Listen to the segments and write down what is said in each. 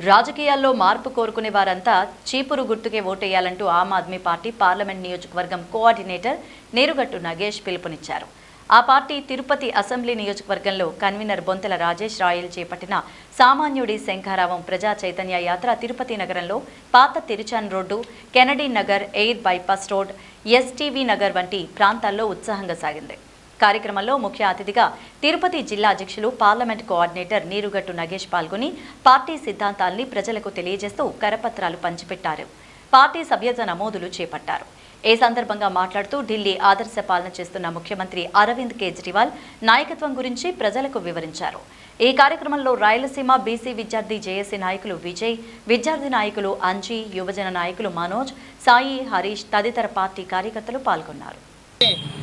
రాజకీయాల్లో మార్పు కోరుకునే వారంతా చీపురు గుర్తుకే ఓటేయాలంటూ ఆమ్ ఆద్మీ పార్టీ పార్లమెంట్ నియోజకవర్గం కోఆర్డినేటర్ నీరుగట్టు నగేష్ పిలుపునిచ్చారు. ఆ పార్టీ తిరుపతి అసెంబ్లీ నియోజకవర్గంలో కన్వీనర్ బొంతల రాజేష్ రాయల్ చేపట్టిన సామాన్యుడి శంఖారావం ప్రజా చైతన్య యాత్ర తిరుపతి నగరంలో పాత Tiruchan road, Kennedy Nagar, air bypass road, STV Nagar వంటి ప్రాంతాల్లో ఉత్సాహంగా సాగింది. కార్యక్రమంలో ముఖ్య అతిథిగా తిరుపతి జిల్లా అధ్యక్షులు పార్లమెంట్ కోఆర్డినేటర్ నీరుగట్టు నగేష్ పాల్గొని పార్టీ సిద్ధాంతాల్ని ప్రజలకు తెలియజేస్తూ కరపత్రాలు పంచిపెట్టారు. పార్టీ సభ్యత్వ నమోదులు చేపట్టారు. ఈ సందర్భంగా మాట్లాడుతూ ఢిల్లీ ఆదర్శ పాలన చేస్తున్న ముఖ్యమంత్రి అరవింద్ కేజ్రీవాల్ నాయకత్వం గురించి ప్రజలకు వివరించారు. ఈ కార్యక్రమంలో రాయలసీమ బీసీ విద్యార్థి జేఏసీ నాయకులు విజయ్, విద్యార్థి నాయకులు అంజీ, యువజన నాయకులు మనోజ్, సాయి, హరీష్ తదితర పార్టీ కార్యకర్తలు పాల్గొన్నారు.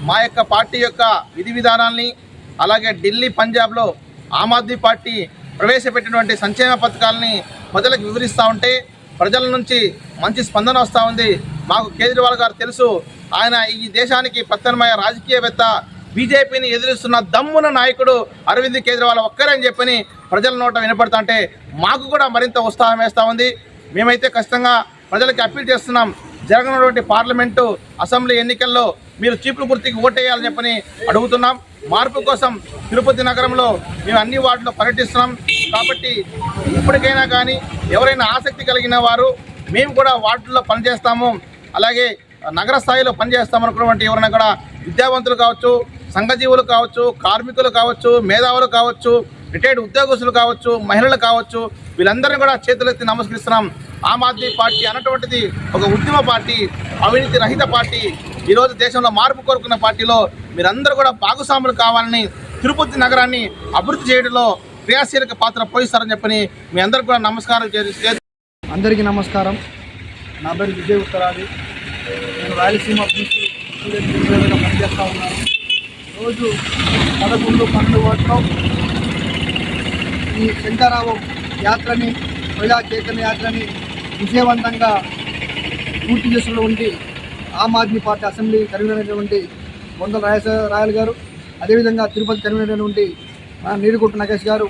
మా యొక్క పార్టీ యొక్క విధి విధానాల్ని, అలాగే ఢిల్లీ, పంజాబ్లో ఆమ్ ఆద్మీ పార్టీ ప్రవేశపెట్టినటువంటి సంక్షేమ పథకాలని ప్రజలకు వివరిస్తూ ఉంటే ప్రజల నుంచి మంచి స్పందన వస్తూ ఉంది. మాకు కేజ్రీవాల్ గారు తెలుసు, ఆయన ఈ దేశానికి ప్రత్యామ్నాయ రాజకీయవేత్త, బీజేపీని ఎదురిస్తున్న దమ్మున నాయకుడు అరవింద్ కేజ్రీవాల్ ఒక్కరే అని చెప్పని ప్రజల నోట వినపడతా ఉంటే మాకు కూడా మరింత ఉత్సాహం వేస్తూ ఉంది. మేమైతే ఖచ్చితంగా ప్రజలకి అప్పీల్ చేస్తున్నాం, జరగనున్నటువంటి పార్లమెంటు, అసెంబ్లీ ఎన్నికల్లో మీరు చీపురు గుర్తుకి ఓటేయాలని చెప్పని అడుగుతున్నాం. మార్పు కోసం తిరుపతి నగరంలో మేము అన్ని వార్డులో పర్యటిస్తున్నాం. కాబట్టి ఇప్పటికైనా కానీ ఎవరైనా ఆసక్తి కలిగిన వారు మేము కూడా వార్డుల్లో పనిచేస్తాము, అలాగే నగర స్థాయిలో పనిచేస్తామనుకున్నటువంటి ఎవరైనా కూడా విద్యావంతులు కావచ్చు, సంఘజీవులు కావచ్చు, కార్మికులు కావచ్చు, మేధావులు కావచ్చు, రిటైర్డ్ ఉద్యోగస్తులు కావచ్చు, మహిళలు కావచ్చు, వీళ్ళందరినీ కూడా చేతులెత్తి నమస్కరిస్తున్నాం. ఆమ్ ఆద్మీ పార్టీ అన్నటువంటిది ఒక ఉద్యమ పార్టీ, అవినీతి రహిత పార్టీ. ఈరోజు దేశంలో మార్పు కోరుకున్న పార్టీలో మీరందరూ కూడా భాగస్వాములు కావాలని, తిరుపతి నగరాన్ని అభివృద్ధి చేయడంలో క్రియాశీలక పాత్ర పోయిస్తారని చెప్పని మీ అందరికీ కూడా నమస్కారం చేస్తే. అందరికీ నమస్కారం. నా పేరు విజయ్ ఉత్తరాది. నేను రాయలసీమ బీసీ పనిచేస్తూ ఉన్నాను. రోజు 11-12 వాటిలో ఈ శంకరావం యాత్రని, ప్రజా చైతన్య యాత్రని విజయవంతంగా పూర్తి చేసినటువంటి ఆమ్ ఆద్మీ పార్టీ అసెంబ్లీ కన్వీనర్ అయినటువంటి బొంతల రాయల్ గారు, అదేవిధంగా తిరుపతి కన్వీనర్ అయినటువంటి నీరుగట్టు నగేష్ గారు